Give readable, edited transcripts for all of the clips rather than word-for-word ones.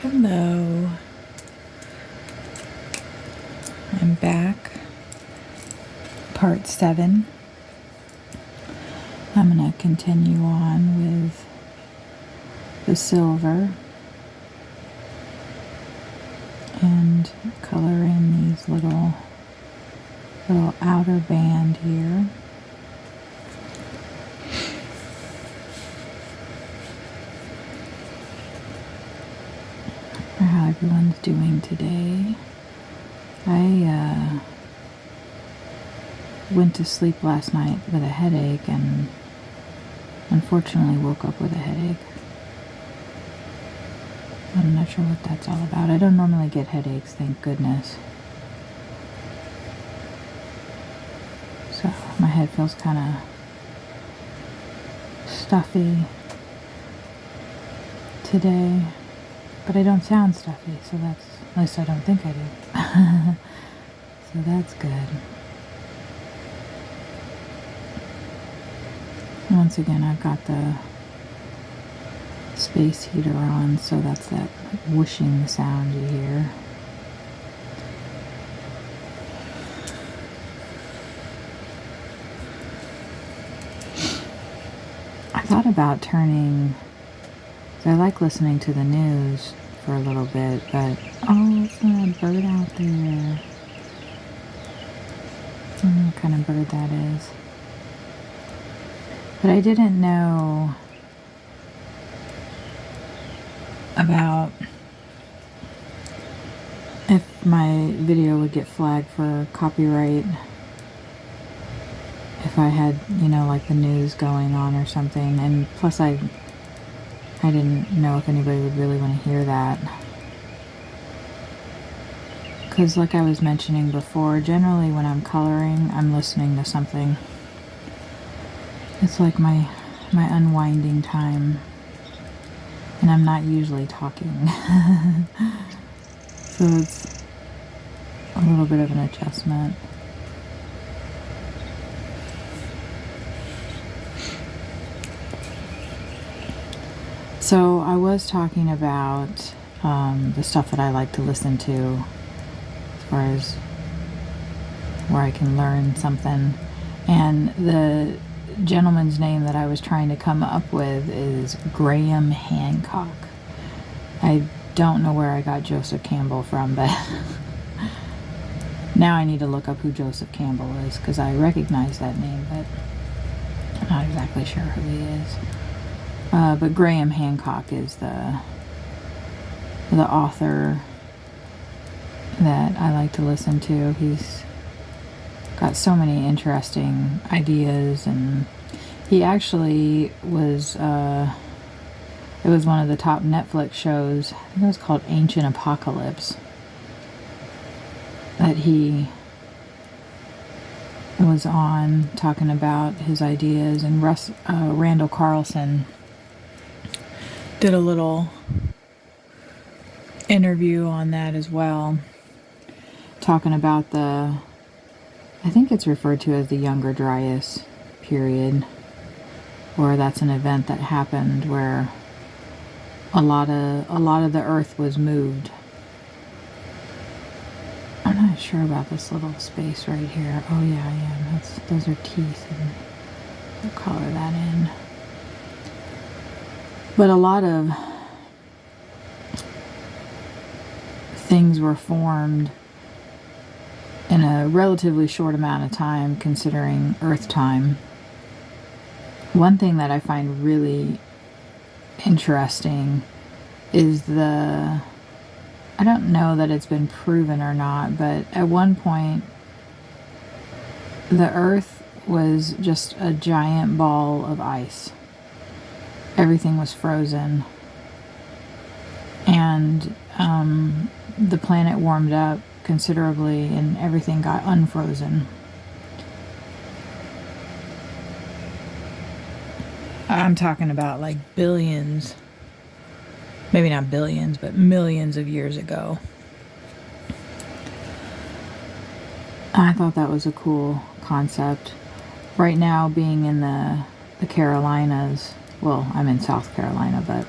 Hello, I'm back, part 7. I'm going to continue on with the silver and color in these little outer band here. For how everyone's doing today. I went to sleep last night with a headache and unfortunately woke up with a headache. I'm not sure what that's all about. I don't normally get headaches, thank goodness. So my head feels kind of stuffy today, but I don't sound stuffy, so that's, at least I don't think I do. So that's good. Once again, I've got the space heater on, so that's that whooshing sound you hear. I thought about turning, so I like listening to the news for a little bit, but oh, it's not a bird out there. I don't know what kind of bird that is. But I didn't know about if my video would get flagged for copyright if I had, like the news going on or something. And plus I didn't know if anybody would really want to hear that. Because like I was mentioning before, generally when I'm coloring, I'm listening to something. It's like my unwinding time. And I'm not usually talking. So it's a little bit of an adjustment. So I was talking about the stuff that I like to listen to as far as where I can learn something. And the gentleman's name that I was trying to come up with is Graham Hancock. I don't know where I got Joseph Campbell from, but now I need to look up who Joseph Campbell is, because I recognize that name, but I'm not exactly sure who he is. But Graham Hancock is the author that I like to listen to. He's got so many interesting ideas, and he actually was, it was one of the top Netflix shows, I think it was called Ancient Apocalypse, that he was on talking about his ideas, and Randall Carlson did a little interview on that as well, talking about I think it's referred to as the Younger Dryas period, where that's an event that happened where a lot of the earth was moved. I'm not sure about this little space right here. Oh yeah, I am. Those are teeth, and I'll color that in. But a lot of things were formed in a relatively short amount of time, considering Earth time. One thing that I find really interesting is I don't know that it's been proven or not, but at one point the Earth was just a giant ball of ice. Everything was frozen, and the planet warmed up considerably and everything got unfrozen. I'm talking about like billions, maybe not billions, but millions of years ago. I thought that was a cool concept. Right now, being in the Carolinas, well, I'm in South Carolina, but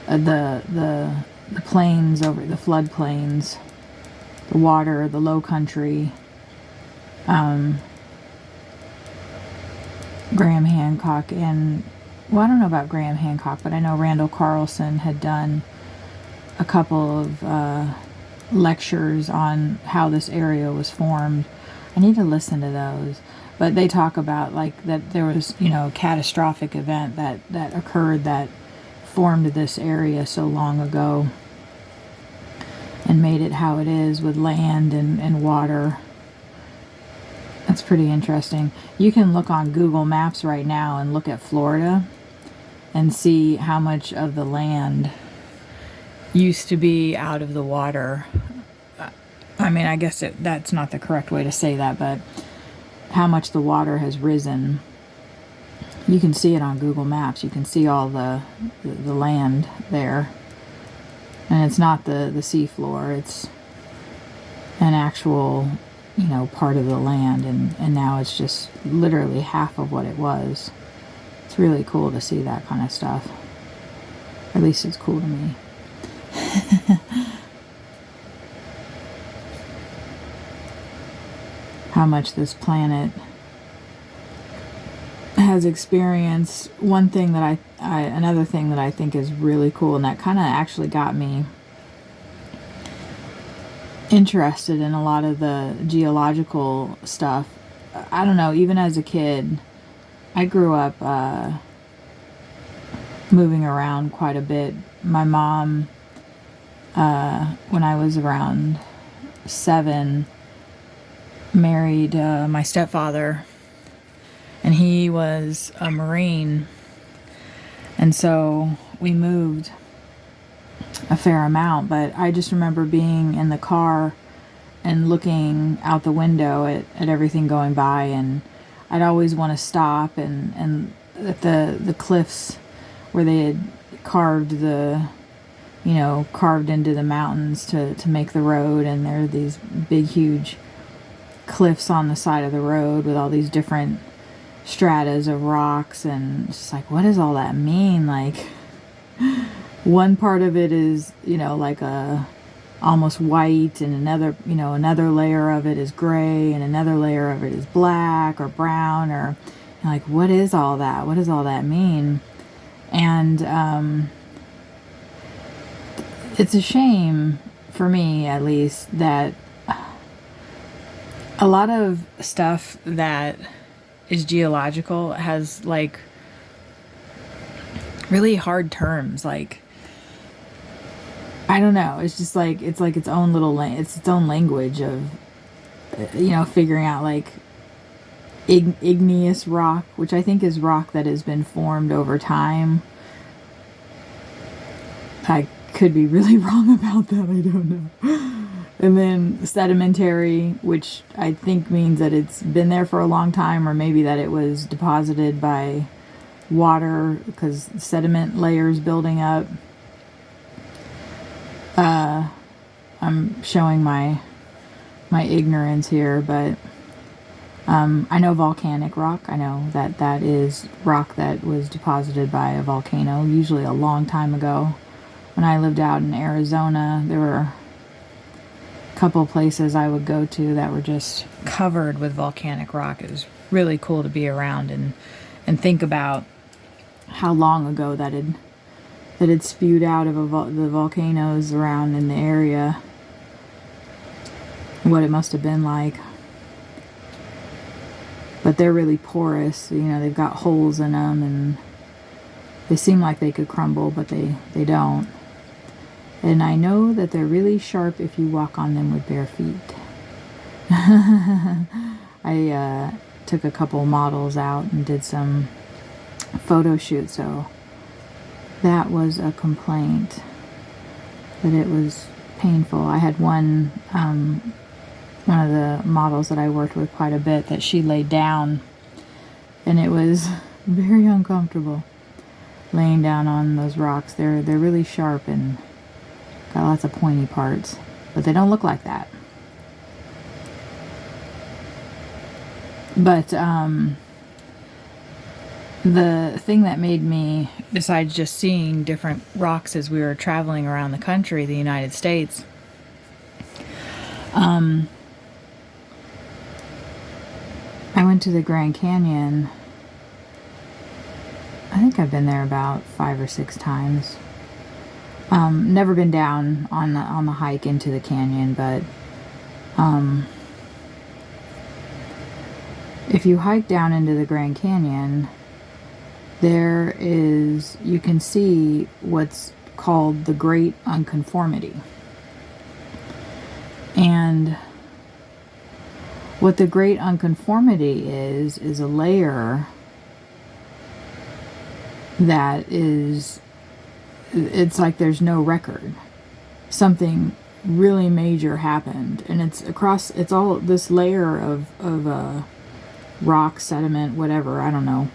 the the plains, over the floodplains, the water, the low country. Graham Hancock and, well, I don't know about Graham Hancock, but I know Randall Carlson had done a couple of lectures on how this area was formed. I need to listen to those. But they talk about like that there was, a catastrophic event that occurred that formed this area so long ago and made it how it is with land and water. That's pretty interesting. You can look on Google Maps right now and look at Florida and see how much of the land used to be out of the water. I mean, I guess that's not the correct way to say that, but how much the water has risen. You can see it on Google Maps. You can see all the land there. And it's not the seafloor. It's an actual, part of the land. And now it's just literally half of what it was. It's really cool to see that kind of stuff. At least it's cool to me. How much this planet has experienced. One thing that another thing that I think is really cool, and that kind of actually got me interested in a lot of the geological stuff. I don't know, even as a kid, I grew up moving around quite a bit. My mom, when I was around 7, married my stepfather, and he was a Marine, and so we moved a fair amount. But I just remember being in the car and looking out the window at everything going by, and I'd always want to stop and at the cliffs where they had carved into the mountains to make the road, and there are these big huge cliffs on the side of the road with all these different stratas of rocks, and it's just like, what does all that mean? Like, one part of it is, like a almost white, and another layer of it is gray, and another layer of it is black or brown, or like, what is all that? What does all that mean? And it's a shame, for me at least, that a lot of stuff that is geological has like really hard terms. Like, I don't know, it's just like it's its own little it's its own language of figuring out like igneous rock, which I think is rock that has been formed over time. I could be really wrong about that, I don't know. And then sedimentary, which I think means that it's been there for a long time, or maybe that it was deposited by water because sediment layers building up. I'm showing my ignorance here, but I know volcanic rock. I know that is rock that was deposited by a volcano, usually a long time ago. When I lived out in Arizona, there were a couple places I would go to that were just covered with volcanic rock. It was really cool to be around and think about how long ago that had spewed out of the volcanoes around in the area. What it must have been like. But they're really porous. They've got holes in them, and they seem like they could crumble, but they don't. And I know that they're really sharp if you walk on them with bare feet. I took a couple models out and did some photo shoots, so that was a complaint, that it was painful. I had one of the models that I worked with quite a bit, that she laid down, and it was very uncomfortable laying down on those rocks. They're really sharp and got lots of pointy parts, but they don't look like that. But The thing that made me, besides just seeing different rocks as we were traveling around the country, the United States, I went to the Grand Canyon. I think I've been there about 5 or 6 times. Never been down on the hike into the canyon, but if you hike down into the Grand Canyon, you can see what's called the Great Unconformity. And what the Great Unconformity is a layer that is, it's like there's no record. Something really major happened, and it's all this layer of rock, sediment, whatever, I don't know,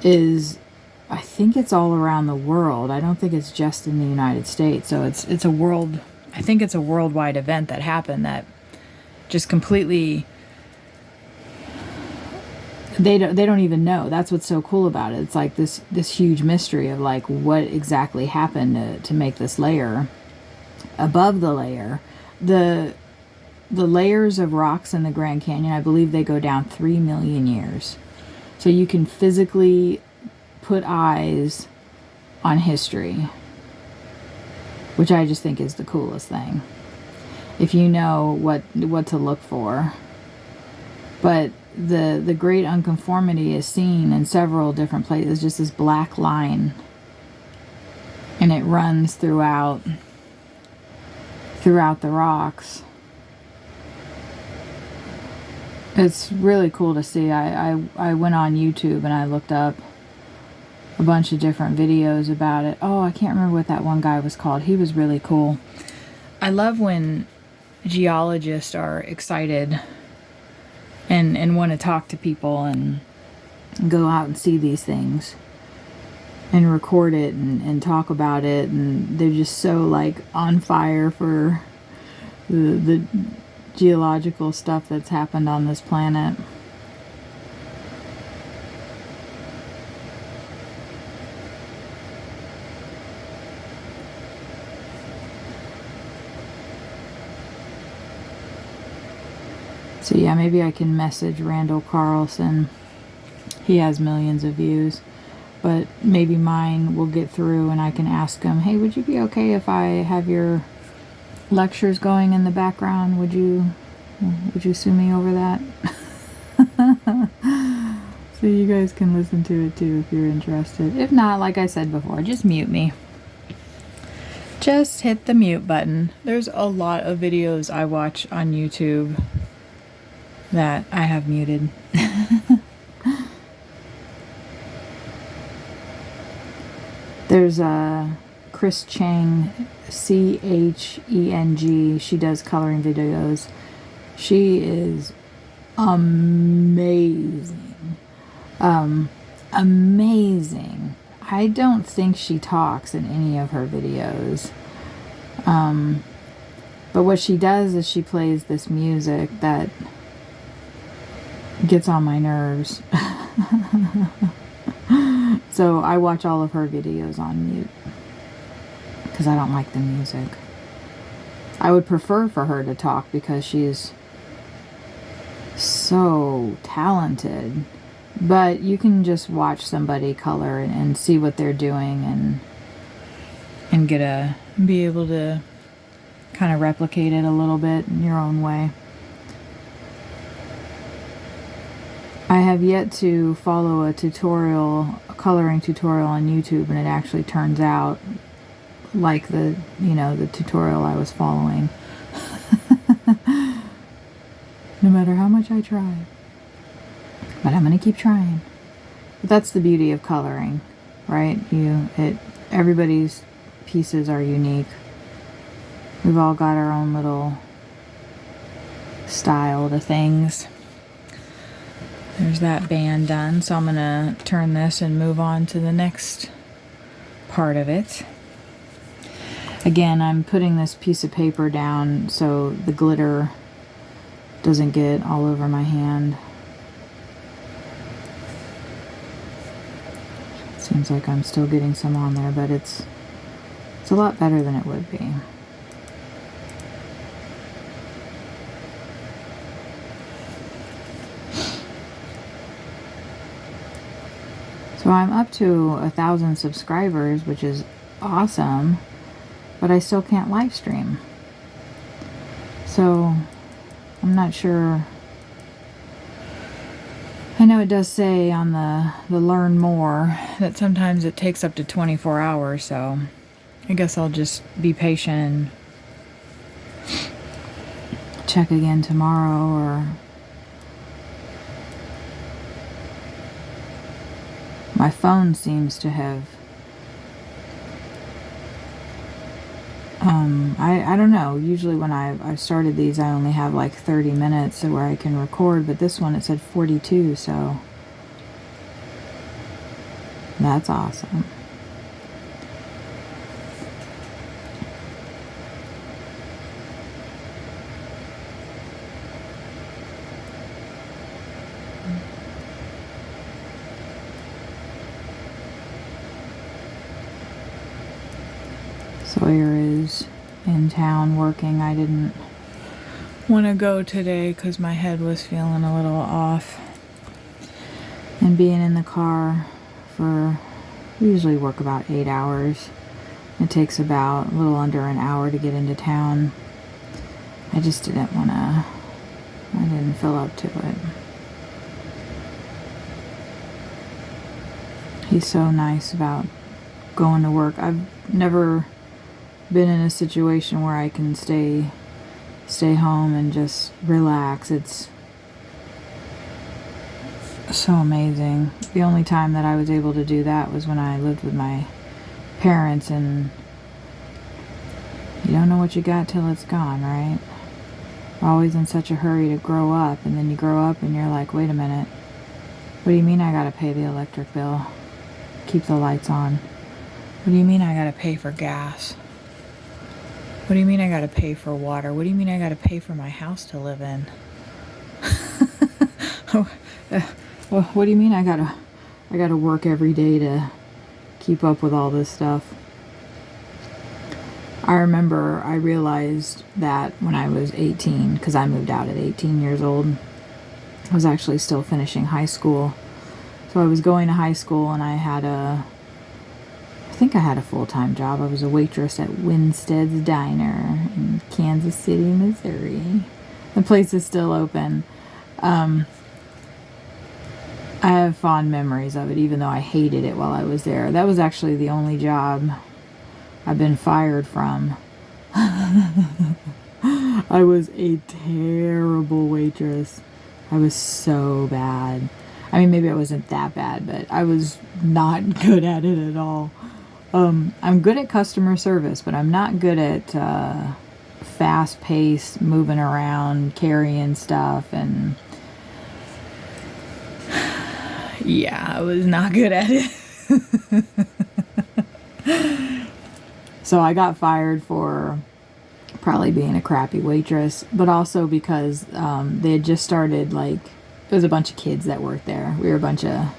I think it's all around the world. I don't think it's just in the United States. So it's a world, I think it's a worldwide event that happened that just completely, they don't even know. That's what's so cool about it. It's like this huge mystery of like what exactly happened to make this layer. Above the layer, the layers of rocks in the Grand Canyon, I believe they go down 3 million years. So you can physically put eyes on history, which I just think is the coolest thing, if you know what to look for. But the Great Unconformity is seen in several different places, just this black line, and it runs throughout the rocks. It's really cool to see. I went on YouTube and I looked up a bunch of different videos about it. Oh, I can't remember what that one guy was called. He was really cool. I love when geologists are excited and want to talk to people and go out and see these things and record it and talk about it, and they're just so like on fire for the geological stuff that's happened on this planet. So yeah, maybe I can message Randall Carlson. He has millions of views, but maybe mine will get through and I can ask him, hey, would you be okay if I have your lectures going in the background? Would you sue me over that? So you guys can listen to it too if you're interested. If not, like I said before, just mute me. Just hit the mute button. There's a lot of videos I watch on YouTube that I have muted. There's Chris Cheng, Cheng. She does coloring videos. She is amazing. Amazing. I don't think she talks in any of her videos. But what she does is she plays this music that gets on my nerves. So I watch all of her videos on mute because I don't like the music. I would prefer for her to talk because she's so talented, but you can just watch somebody color and see what they're doing and be able to kind of replicate it a little bit in your own way. I have yet to follow a coloring tutorial on YouTube, and it actually turns out like the tutorial I was following. No matter how much I try. But I'm going to keep trying. But that's the beauty of coloring, right? Everybody's pieces are unique. We've all got our own little style to things. There's that band done, so I'm going to turn this and move on to the next part of it. Again, I'm putting this piece of paper down so the glitter doesn't get all over my hand. Seems like I'm still getting some on there, but it's a lot better than it would be. So I'm up to 1,000 subscribers, which is awesome, but I still can't live stream. So I'm not sure. I know it does say on the learn more that sometimes it takes up to 24 hours, so I guess I'll just be patient and check again tomorrow, or my phone seems to have I don't know. Usually when I've started these, I only have like 30 minutes where I can record, but this one it said 42, so that's awesome. Sawyer is in town working. I didn't want to go today because my head was feeling a little off. And being in the car for, we usually work about 8 hours. It takes about a little under an hour to get into town. I just didn't want to, I didn't feel up to it. He's so nice about going to work. I've never been in a situation where I can stay home and just relax. It's so amazing. The only time that I was able to do that was when I lived with my parents, and you don't know what you got till it's gone, right? We're always in such a hurry to grow up, and then you grow up and you're like, wait a minute, what do you mean I gotta pay the electric bill? Keep the lights on. What do you mean I gotta pay for gas? What do you mean I gotta pay for water? What do you mean I gotta pay for my house to live in? Well, what do you mean I gotta work every day to keep up with all this stuff? I remember I realized that when I was 18, because I moved out at 18 years old. I was actually still finishing high school. So I was going to high school, and I think I had a full-time job. I was a waitress at Winstead's Diner in Kansas City, Missouri. The place is still open. I have fond memories of it, even though I hated it while I was there. That was actually the only job I've been fired from. I was a terrible waitress. I was so bad. I mean, maybe I wasn't that bad, but I was not good at it at all. I'm good at customer service, but I'm not good at fast-paced, moving around, carrying stuff, and yeah, I was not good at it. So I got fired for probably being a crappy waitress, but also because they had just started, like, it was a bunch of kids that worked there. We were a bunch of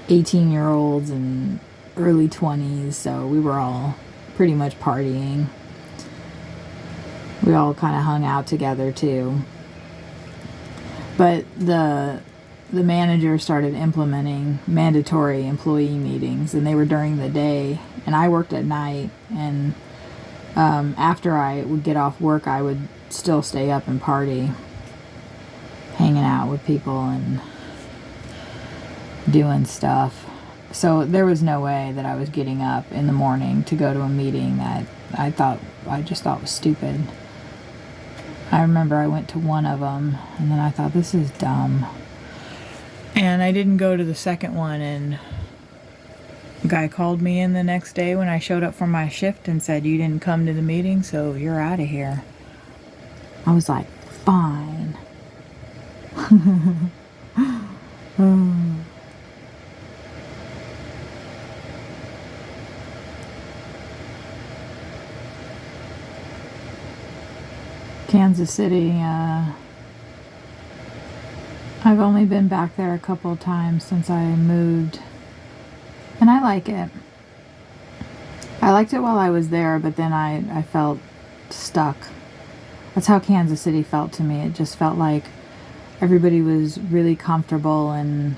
18-year-olds and early 20s, so we were all pretty much partying. We all kind of hung out together too. But the manager started implementing mandatory employee meetings, and they were during the day, and I worked at night, and after I would get off work, I would still stay up and party, hanging out with people and doing stuff. So there was no way that I was getting up in the morning to go to a meeting that I just thought was stupid. I remember I went to one of them, and then I thought, this is dumb. And I didn't go to the second one, and a guy called me in the next day when I showed up for my shift and said, you didn't come to the meeting, so you're out of here. I was like, fine. Kansas City, I've only been back there a couple of times since I moved. And I like it. I liked it while I was there, but then I felt stuck. That's how Kansas City felt to me. It just felt like everybody was really comfortable and,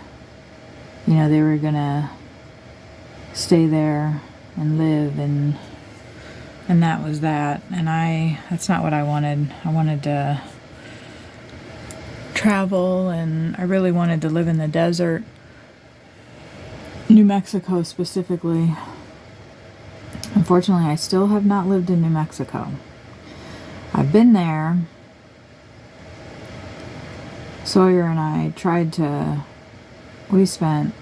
they were gonna stay there and live, and that was that. And that's not what I wanted. I wanted to travel, and I really wanted to live in the desert. New Mexico specifically. Unfortunately, I still have not lived in New Mexico. I've been there. Sawyer and I we spent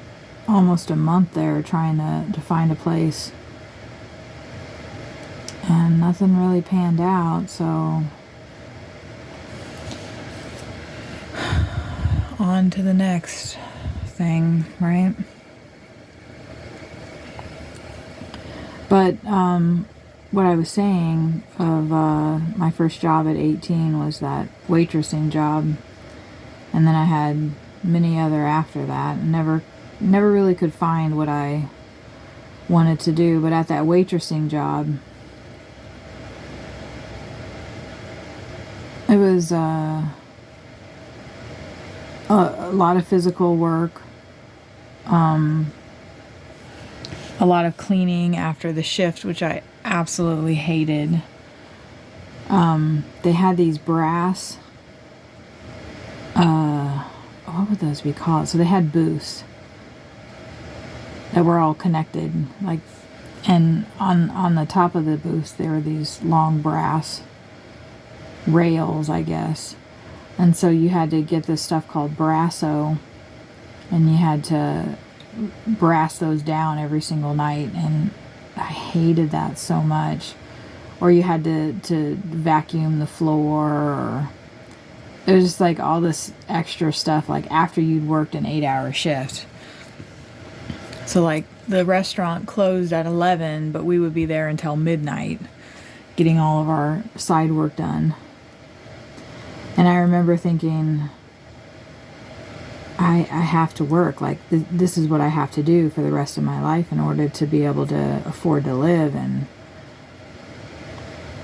almost a month there trying to find a place. And nothing really panned out, so on to the next thing, right? But what I was saying of my first job at 18 was that waitressing job, and then I had many other after that, and never really could find what I wanted to do. But at that waitressing job, it was a lot of physical work, a lot of cleaning after the shift, which I absolutely hated. They had these brass, what would those be called? So they had booths that were all connected, and on the top of the booths there were these long brass rails, I guess. And so you had to get this stuff called brasso, and you had to brass those down every single night, and I hated that so much. Or you had to vacuum the floor, or it was just like all this extra stuff, like after you'd worked an 8-hour shift. So like the restaurant closed at 11, but we would be there until midnight getting all of our side work done. And I remember thinking, I have to work. Like, this is what I have to do for the rest of my life in order to be able to afford to live. And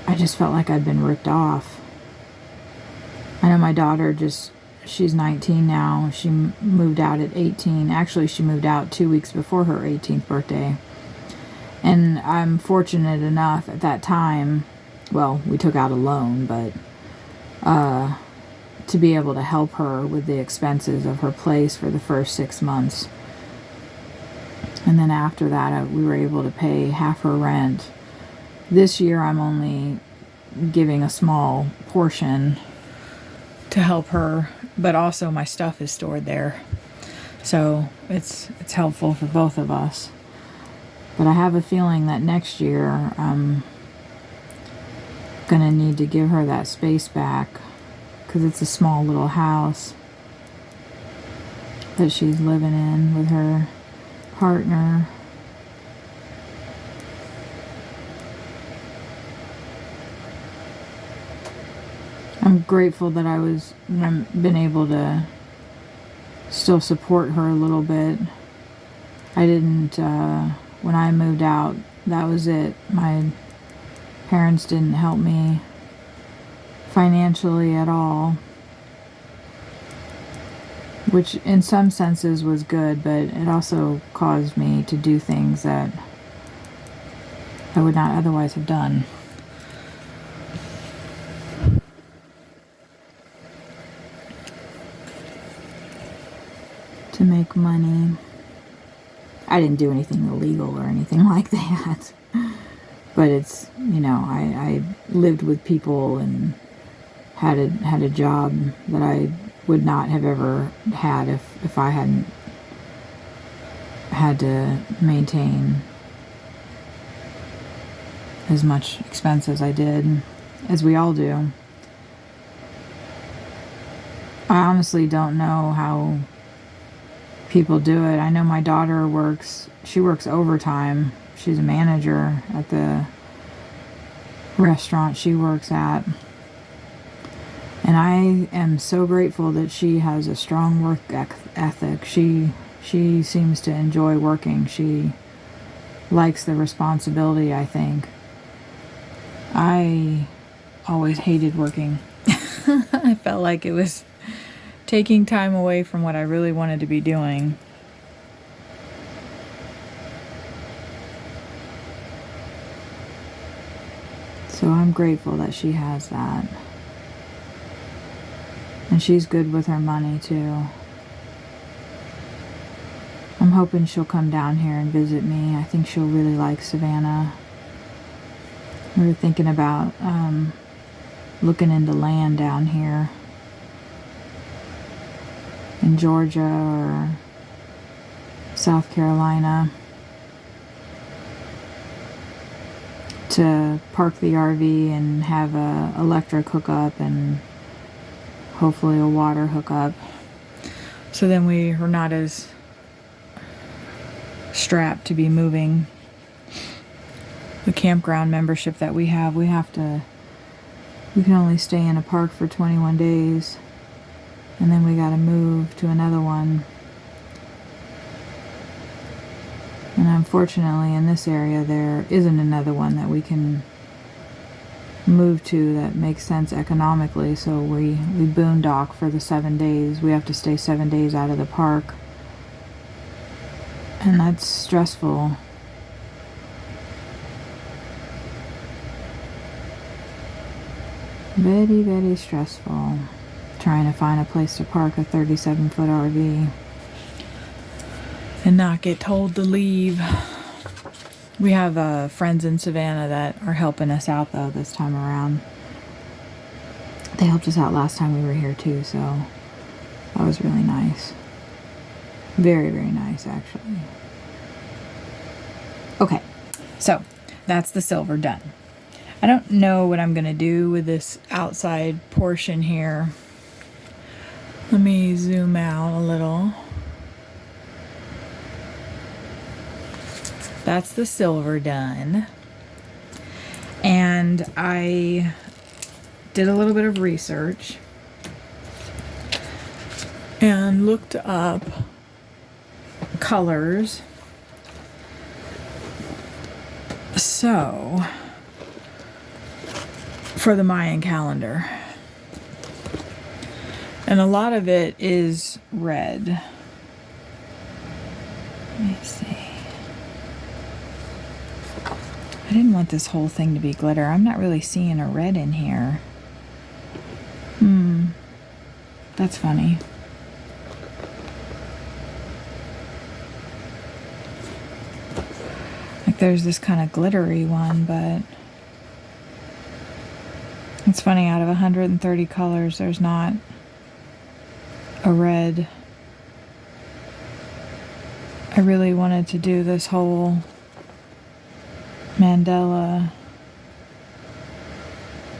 I just felt like I'd been ripped off. I know my daughter she's 19 now. She moved out at 18. Actually, she moved out 2 weeks before her 18th birthday. And I'm fortunate enough at that time, well, we took out a loan, but to be able to help her with the expenses of her place for the first 6 months. And then after that, we were able to pay half her rent. This year, I'm only giving a small portion to help her, but also my stuff is stored there. So it's helpful for both of us. But I have a feeling that next year I'm gonna need to give her that space back, because it's a small little house that she's living in with her partner. I'm grateful that I've been able to still support her a little bit. I didn't, when I moved out, that was it. My parents didn't help me financially at all, which in some senses was good, but it also caused me to do things that I would not otherwise have done. To make money. I didn't do anything illegal or anything like that. But it's, I lived with people and had a job that I would not have ever had if I hadn't had to maintain as much expense as I did, as we all do. I honestly don't know how people do it. I know my daughter works overtime. She's a manager at the restaurant she works at. And I am so grateful that she has a strong work ethic. She seems to enjoy working. She likes the responsibility, I think. I always hated working. I felt like it was taking time away from what I really wanted to be doing. So I'm grateful that she has that. And she's good with her money too. I'm hoping she'll come down here and visit me. I think she'll really like Savannah. We were thinking about looking into land down here in Georgia or South Carolina to park the RV and have a electric hookup and hopefully a water hookup. So then we are not as strapped to be moving. The campground membership that we can only stay in a park for 21 days, and then we got to move to another one. And unfortunately in this area there isn't another one that we can move to that makes sense economically, so we boondock for the 7 days. We have to stay 7 days out of the park, and that's stressful. Very, very stressful trying to find a place to park a 37-foot RV and not get told to leave. We have friends in Savannah that are helping us out though this time around. They helped us out last time we were here too, so that was really nice. Very, very nice actually. Okay, so that's the silver done. I don't know what I'm gonna do with this outside portion here. Let me zoom out a little. That's the silver done. And I did a little bit of research and looked up colors. So, for the Mayan calendar. And a lot of it is red. Let me see. I didn't want this whole thing to be glitter. I'm not really seeing a red in here. That's funny. Like there's this kind of glittery one, but it's funny, out of 130 colors, there's not a red. I really wanted to do this whole mandala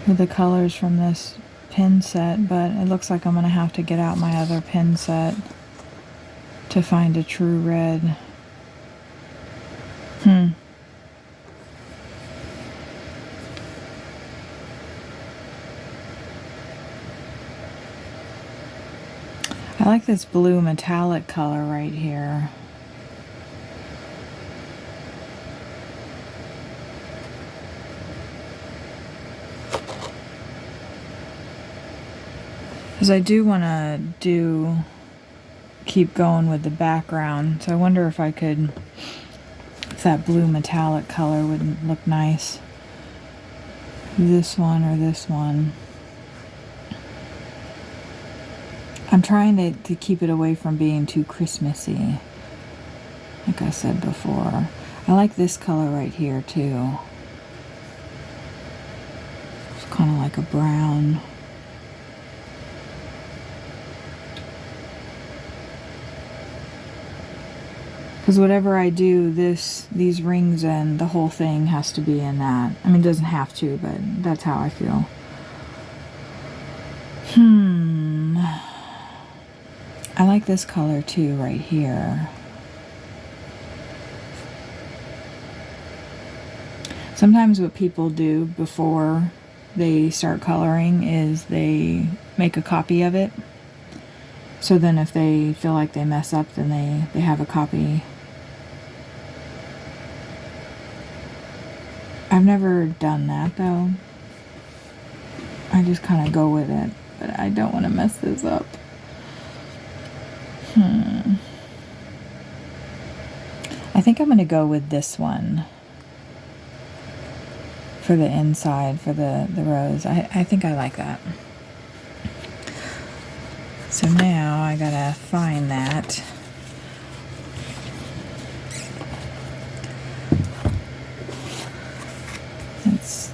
with the colors from this pin set, but it looks like I'm going to have to get out my other pin set to find a true red. I like this blue metallic color right here. Because I do want to keep going with the background. So I wonder if that blue metallic color would look nice. This one or this one. I'm trying to keep it away from being too Christmassy, like I said before. I like this color right here too. It's kind of like a brown. Because whatever I do, these rings and the whole thing has to be in that. I mean, it doesn't have to, but that's how I feel. I like this color too, right here. Sometimes what people do before they start coloring is they make a copy of it. So then if they feel like they mess up, then they have a copy I've never done that though. I just kind of go with it, but I don't want to mess this up. I think I'm going to go with this one for the inside, for the rose. I think I like that. So now I gotta find that.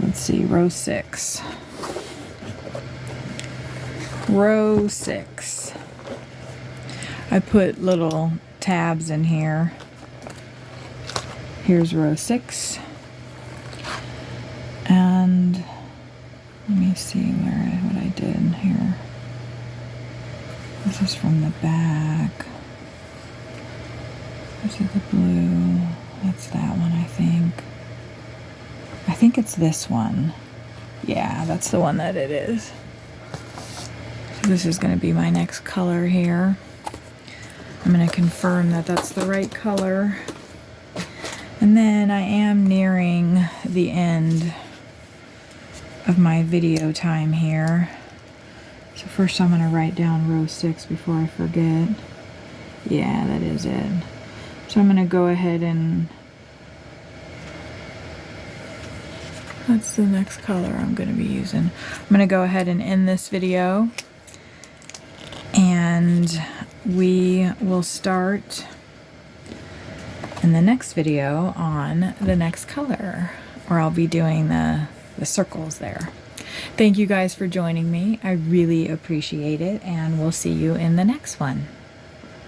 Let's see, row 6. Row 6. I put little tabs in here. Here's row 6. And let me see what I did here. This is from the back. This is the blue. That's that one, I think. I think it's this one. Yeah, that's the one that it is. So this is going to be my next color here. I'm going to confirm that that's the right color. And then I am nearing the end of my video time here. So first I'm going to write down row 6 before I forget. Yeah, that is it. So I'm going to go ahead and that's the next color I'm going to be using. I'm going to go ahead and end this video, and we will start in the next video on the next color, or I'll be doing the circles there. Thank you guys for joining me. I really appreciate it, and we'll see you in the next one.